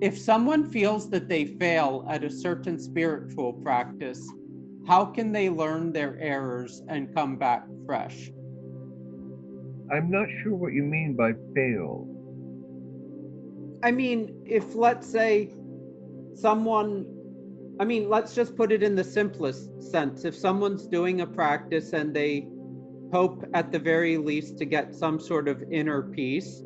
if someone feels that they fail at a certain spiritual practice, how can they learn their errors and come back fresh? I'm not sure what you mean by fail. I mean, if let's say let's just put it in the simplest sense. If someone's doing a practice and they hope at the very least to get some sort of inner peace,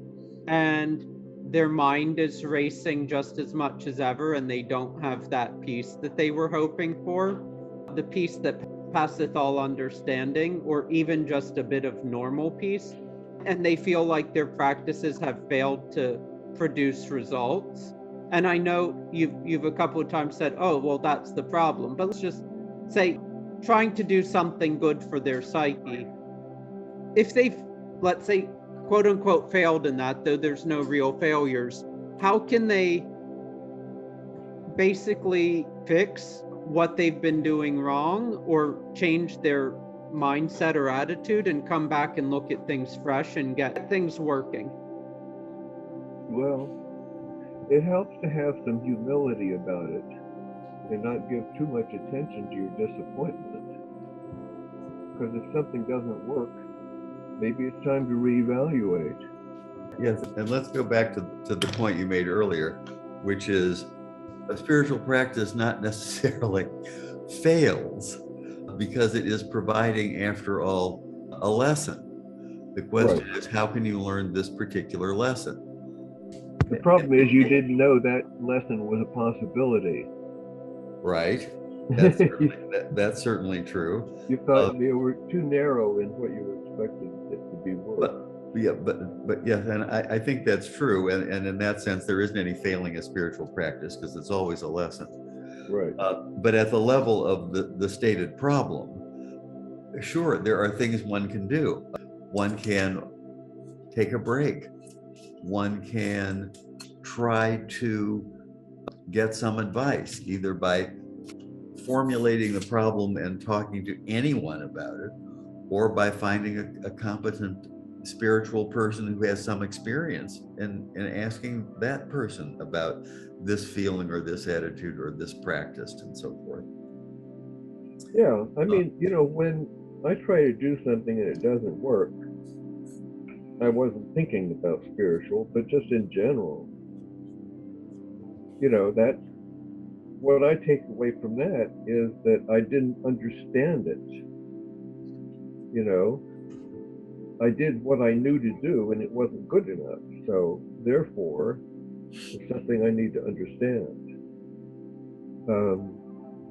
and their mind is racing just as much as ever, and they don't have that peace that they were hoping for, the peace that passeth all understanding, or even just a bit of normal peace, and they feel like their practices have failed to produce results. And I know you've a couple of times said, oh, well, that's the problem. But let's just say trying to do something good for their psyche. If they've, let's say, quote unquote, failed in that, though there's no real failures, how can they basically fix what they've been doing wrong or change their mindset or attitude and come back and look at things fresh and get things working? Well, it helps to have some humility about it and not give too much attention to your disappointment. Because if something doesn't work, maybe it's time to reevaluate. Yes, and let's go back to the point you made earlier, which is a spiritual practice not necessarily fails because it is providing, after all, a lesson. The question is, how can you learn this particular lesson? The problem is you didn't know that lesson was a possibility. Right. That's certainly true. You thought you were too narrow in what you expected it to be worth. But yes, and I think that's true. And in that sense, there isn't any failing a spiritual practice because it's always a lesson. Right. But at the level of the stated problem, sure, there are things one can do. One can take a break. One can try to get some advice, either by formulating the problem and talking to anyone about it, or by finding a competent spiritual person who has some experience and asking that person about this feeling or this attitude or this practice and so forth. Yeah, I mean, when I try to do something and it doesn't work, I wasn't thinking about spiritual, but just in general, that's what I take away from that is that I didn't understand it. I did what I knew to do and it wasn't good enough. So therefore, it's something I need to understand.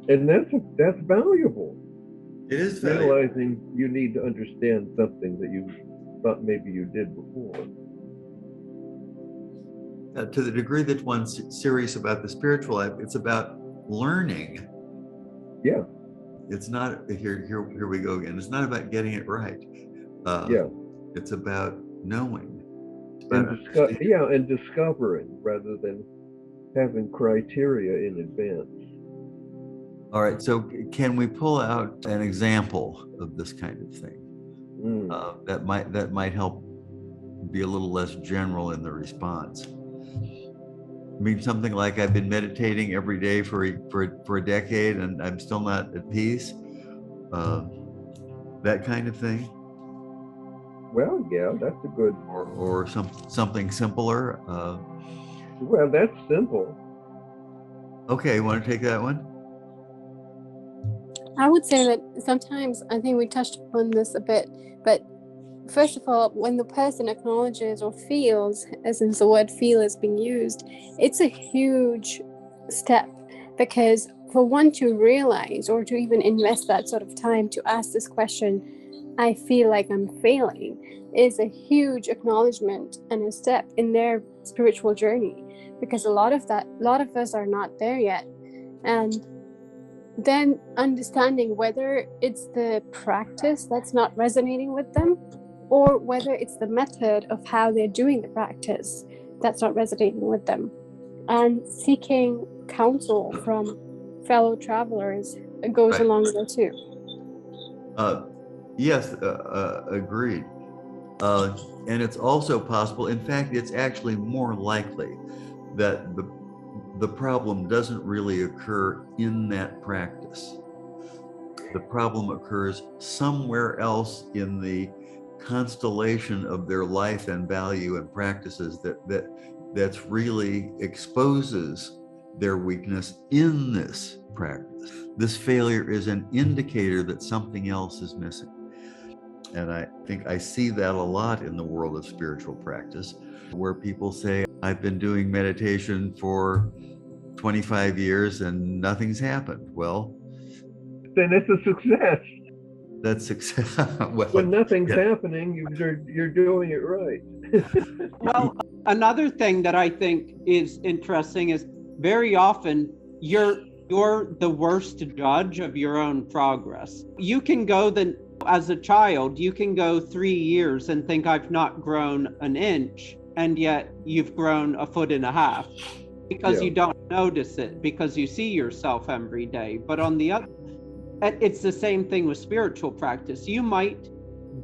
And that's valuable. It is valuable. Realizing you need to understand something that you thought maybe you did before. To the degree that one's serious about the spiritual life, it's about learning. Yeah. It's not, here we go again. It's not about getting it right. It's about knowing. And discovering rather than having criteria in advance. All right, so can we pull out an example of this kind of thing that might help be a little less general in the response? I mean, something like I've been meditating every day for a decade and I'm still not at peace. That kind of thing. Well, yeah, that's a good. Or something simpler. Well, that's simple. Okay, you want to take that one? I would say that sometimes, I think we touched upon this a bit, but first of all, when the person acknowledges or feels, as in the word feel is being used, it's a huge step, because for one to realize or to even invest that sort of time to ask this question, I feel like I'm failing, is a huge acknowledgement and a step in their spiritual journey, because a lot of us are not there yet. And then understanding whether it's the practice that's not resonating with them, or whether it's the method of how they're doing the practice that's not resonating with them, and seeking counsel from fellow travelers goes along there too. Yes, agreed. And it's also possible, in fact, it's actually more likely that the problem doesn't really occur in that practice. The problem occurs somewhere else in the constellation of their life and value and practices that's really exposes their weakness in this practice. This failure is an indicator that something else is missing. And I think I see that a lot in the world of spiritual practice, where people say, I've been doing meditation for 25 years and nothing's happened. Well, then it's a success. that's success. Well, When nothing's yeah. happening, you're doing it right. Well, another thing that I think is interesting is very often you're the worst judge of your own progress. You can go as a child, you can go 3 years and think I've not grown an inch, and yet you've grown 1.5 feet because you don't notice it, because you see yourself every day. But on the other, it's the same thing with spiritual practice. You might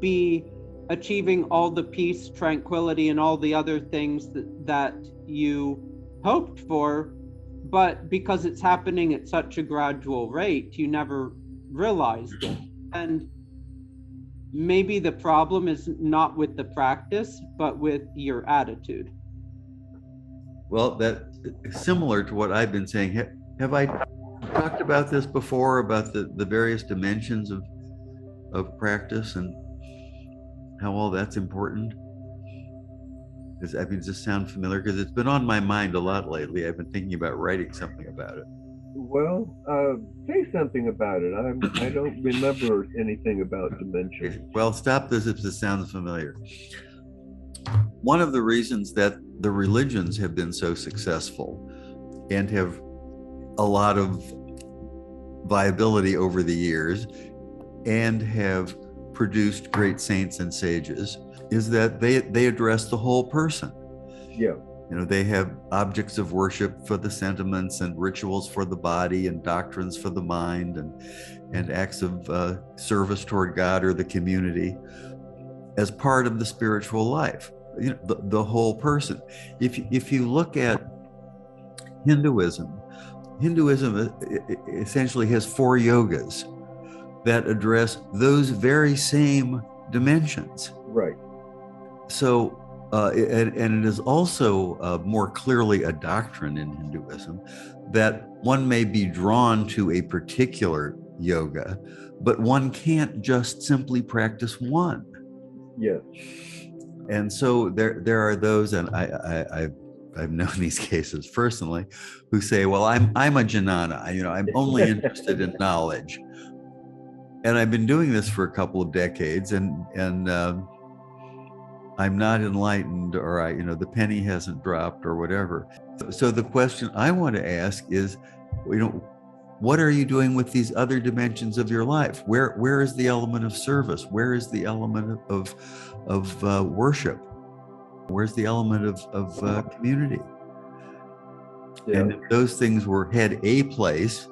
be achieving all the peace, tranquility, and all the other things that you hoped for, but because it's happening at such a gradual rate, you never realized it. And maybe the problem is not with the practice, but with your attitude. Well, that's similar to what I've been saying. Have I talked about this before, about the various dimensions of practice and how all that's important? Does this sound familiar? Because it's been on my mind a lot lately. I've been thinking about writing something about it. Well, say something about it. I don't remember anything about dimensions. Well, stop this if this sounds familiar. One of the reasons that the religions have been so successful and have a lot of viability over the years and have produced great saints and sages is that they address the whole person. Yeah. You know, they have objects of worship for the sentiments and rituals for the body and doctrines for the mind and acts of service toward God or the community as part of the spiritual life. You know, the whole person. If you look at Hinduism essentially has 4 yogas that address those very same dimensions. Right. So, and it is also more clearly a doctrine in Hinduism that one may be drawn to a particular yoga, but one can't just simply practice one. Yes. And so there are those, and I've known these cases personally, who say, "Well, I'm a jnana. I'm only interested in knowledge, and I've been doing this for a couple of decades, and I'm not enlightened, or the penny hasn't dropped, or whatever." So the question I want to ask is, what are you doing with these other dimensions of your life? Where is the element of service? Where is the element of worship? Where's the element of community? Yeah. And if those things had a place,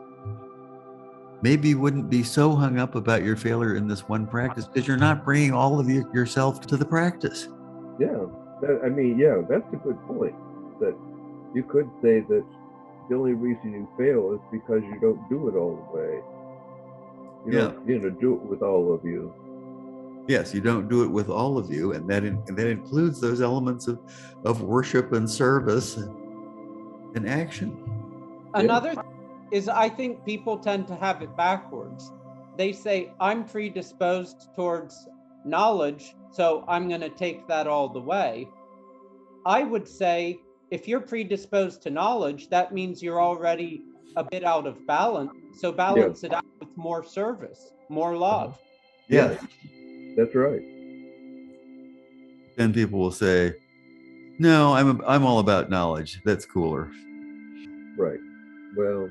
maybe you wouldn't be so hung up about your failure in this one practice, because you're not bringing all of yourself to the practice. Yeah. That's a good point. That you could say that the only reason you fail is because you don't do it all the way. You don't do it with all of you. Yes, you don't do it with all of you, and that includes those elements of worship and service and action. Another thing is, I think people tend to have it backwards. They say, I'm predisposed towards knowledge, so I'm going to take that all the way. I would say, if you're predisposed to knowledge, that means you're already a bit out of balance. So balance it out with more service, more love. Yeah, that's right. Then people will say, "No, I'm all about knowledge. That's cooler." Right. Well,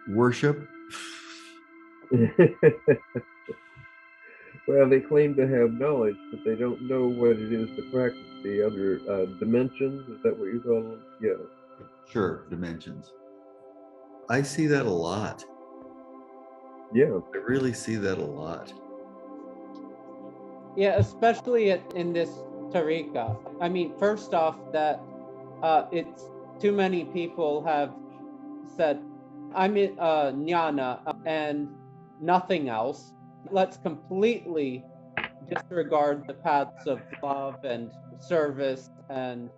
worship. Well, they claim to have knowledge, but they don't know what it is to practice the other dimensions. Is that what you call them? Yeah. Sure, dimensions. I see that a lot. Yeah. I really see that a lot. Yeah, especially in this tariqa. I mean, first off, that it's too many people have said, I'm jnana and nothing else. Let's completely disregard the paths of love and service and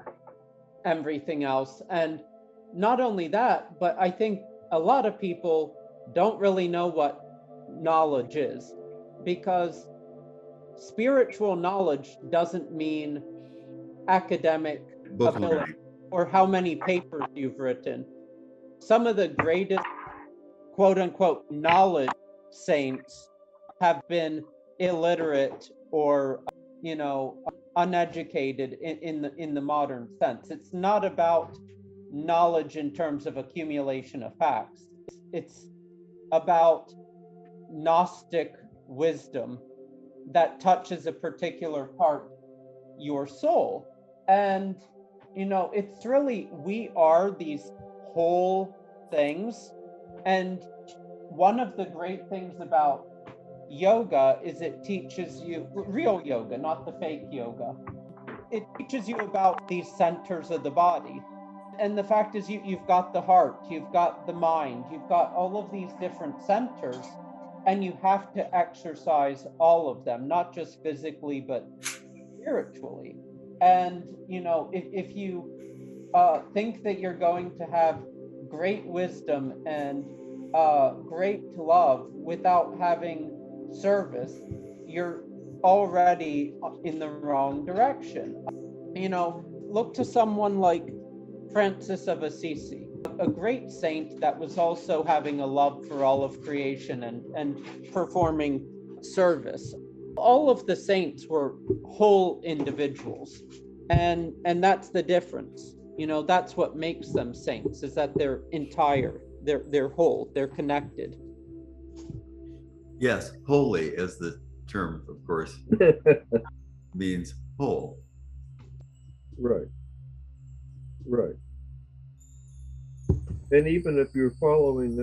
everything else. And not only that, but I think a lot of people don't really know what knowledge is, because spiritual knowledge doesn't mean academic Book ability learning. or how many papers you've written. Some of the greatest quote unquote knowledge saints have been illiterate or uneducated in the modern sense. It's not about knowledge in terms of accumulation of facts. It's about Gnostic wisdom that touches a particular part your soul. And it's really, we are these whole things. And one of the great things about yoga is it teaches you real yoga, not the fake yoga. It teaches you about these centers of the body. And the fact is, you've got the heart, you've got the mind, you've got all of these different centers, and you have to exercise all of them, not just physically, but spiritually. And, if you think that you're going to have great wisdom and great love without having service, you're already in the wrong direction. Look to someone like Francis of Assisi, a great saint that was also having a love for all of creation and performing service. All of the saints were whole individuals, and that's the difference. That's what makes them saints, is that they're entire, they're whole, they're connected. Yes, holy, as the term, of course, means whole. Right. And even if you're following,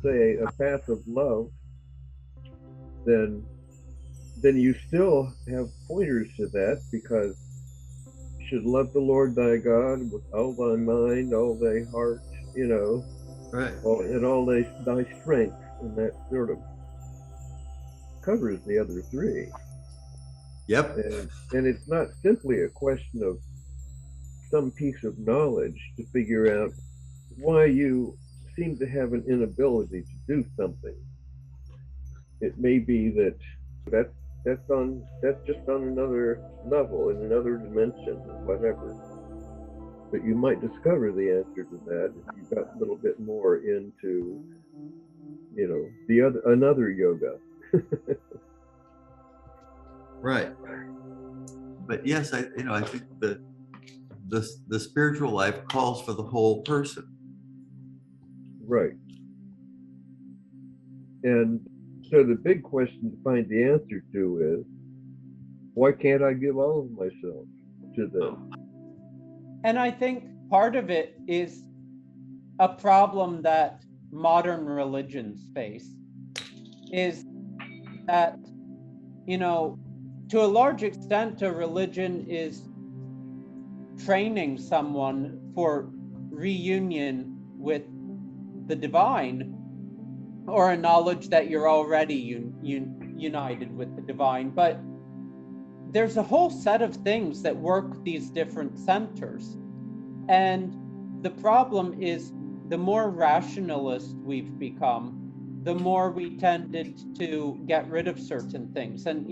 say, a path of love, then you still have pointers to that, because you should love the Lord thy God with all thy mind, all thy heart, Right. and all thy strength, and that sort of covers the other three. Yep. And it's not simply a question of some piece of knowledge to figure out why you seem to have an inability to do something. It may be that's just on another level, in another dimension, whatever. But you might discover the answer to that if you got a little bit more into, another yoga. Right. But yes, I think the spiritual life calls for the whole person. Right. And so the big question to find the answer to is, why can't I give all of myself to them? And I think part of it is a problem that modern religions face, is that, to a large extent, a religion is training someone for reunion with the divine, or a knowledge that you're already united with the divine. But there's a whole set of things that work these different centers. And the problem is, the more rationalist we've become, the more we tended to get rid of certain things. And,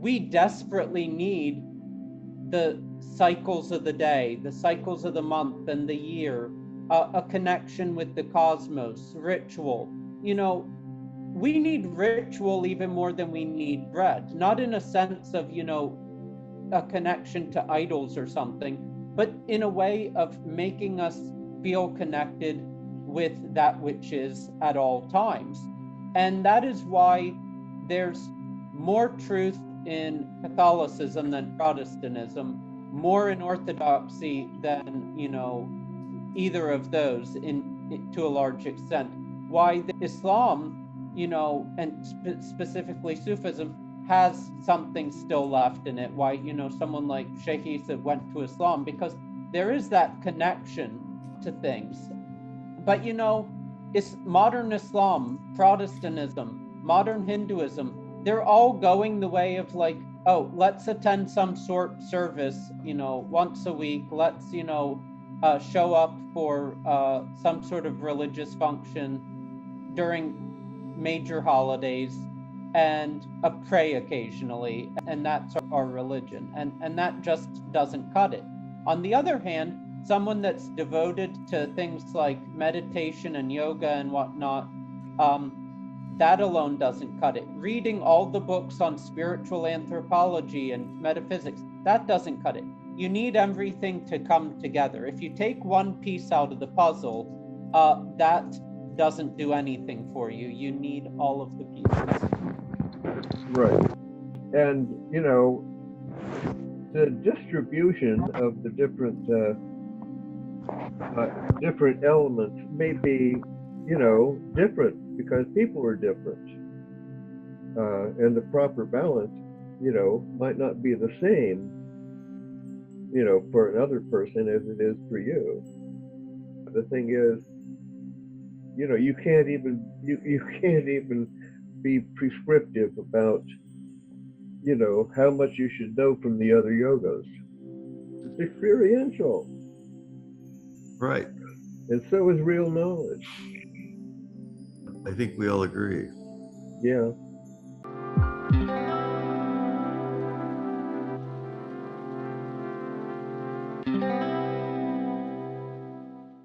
we desperately need the cycles of the day, the cycles of the month and the year, a connection with the cosmos, ritual. We need ritual even more than we need bread, not in a sense of, a connection to idols or something, but in a way of making us feel connected with that which is at all times. And that is why there's more truth in Catholicism than Protestantism, more in Orthodoxy than, either of those to a large extent. Why Islam, and specifically Sufism, has something still left in it. Why, someone like Sheikh Isa went to Islam, because there is that connection to things. But you know, it's modern Islam, Protestantism, modern Hinduism, they're all going the way of like, oh, let's attend some sort service, you know, once a week. Let's, you know, show up for some sort of religious function during major holidays and pray occasionally, and that's our religion. And that just doesn't cut it. On the other hand, someone that's devoted to things like meditation and yoga and whatnot, that alone doesn't cut it. Reading all the books on spiritual anthropology and metaphysics, that doesn't cut it. You need everything to come together. If you take one piece out of the puzzle, that doesn't do anything for you. You need all of the pieces. Right. And, you know, the distribution of the different different elements may be, you know, different because people are different. And the proper balance, you know, might not be the same, you know, for another person as it is for you. The thing is, you know, you can't even be prescriptive about, you know, how much you should know from the other yogas. It's experiential. Right. And so is real knowledge. I think we all agree. Yeah.